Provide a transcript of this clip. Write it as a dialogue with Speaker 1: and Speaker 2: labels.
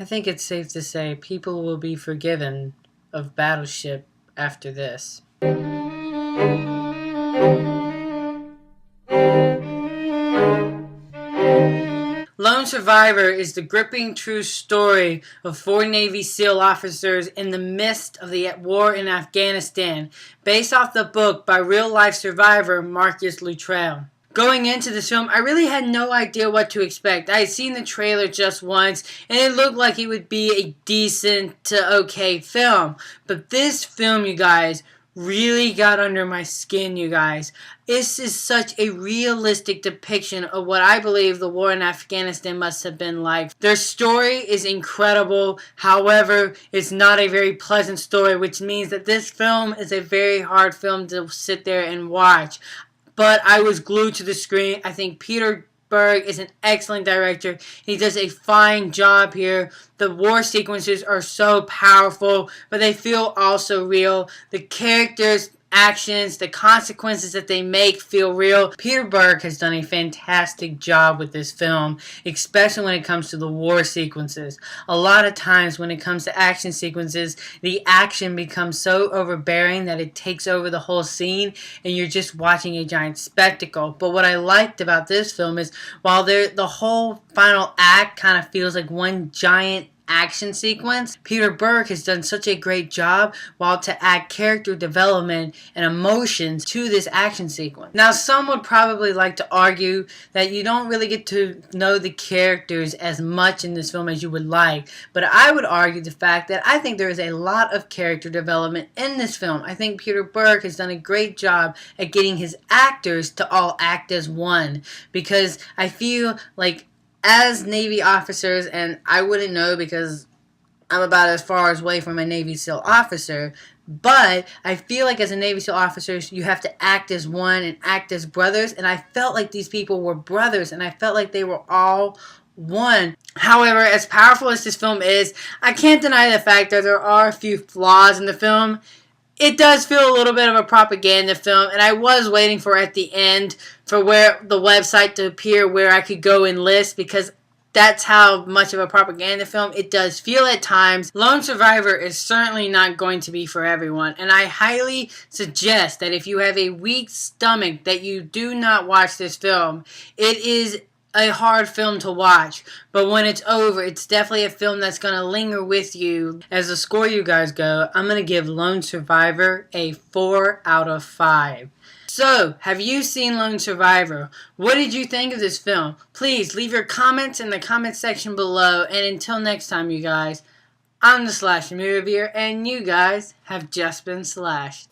Speaker 1: I think it's safe to say people will be forgiven of Battleship after this. Lone Survivor is the gripping true story of 4 Navy SEAL officers in the midst of the war in Afghanistan, based off the book by real-life survivor Marcus Luttrell. Going into this film, I really had no idea what to expect. I had seen the trailer just once, and it looked like it would be a decent to okay film. But this film, you guys, really got under my skin, you guys. This is such a realistic depiction of what I believe the war in Afghanistan must have been like. Their story is incredible. However, it's not a very pleasant story, which means that this film is a very hard film to sit there and watch. But I was glued to the screen. I think Peter Berg is an excellent director. He does a fine job here. The war sequences are so powerful, but they feel also real. The characters, actions, the consequences that they make feel real. Peter Berg has done a fantastic job with this film, especially when it comes to the war sequences. A lot of times when it comes to action sequences, the action becomes so overbearing that it takes over the whole scene and you're just watching a giant spectacle. But what I liked about this film is while the whole final act kind of feels like one giant action sequence, Peter Berg has done such a great job while to add character development and emotions to this action sequence. Now, some would probably like to argue that you don't really get to know the characters as much in this film as you would like, but I would argue the fact that I think there is a lot of character development in this film. I think Peter Berg has done a great job at getting his actors to all act as one, because I feel like as Navy officers, and I wouldn't know because I'm about as far away from a Navy SEAL officer, but I feel like as a Navy SEAL officer, you have to act as one and act as brothers, and I felt like these people were brothers, and I felt like they were all one. However, as powerful as this film is, I can't deny the fact that there are a few flaws in the film. It does feel a little bit of a propaganda film, and I was waiting for at the end for where the website to appear where I could go and list, because that's how much of a propaganda film it does feel at times. Lone Survivor is certainly not going to be for everyone, and I highly suggest that if you have a weak stomach that you do not watch this film. It is a hard film to watch, but when it's over, it's definitely a film that's going to linger with you. As the score you guys go, I'm going to give Lone Survivor a 4 out of 5. So, have you seen Lone Survivor? What did you think of this film? Please leave your comments in the comment section below, and until next time, you guys, I'm the Slash Movie Reviewer, and you guys have just been slashed.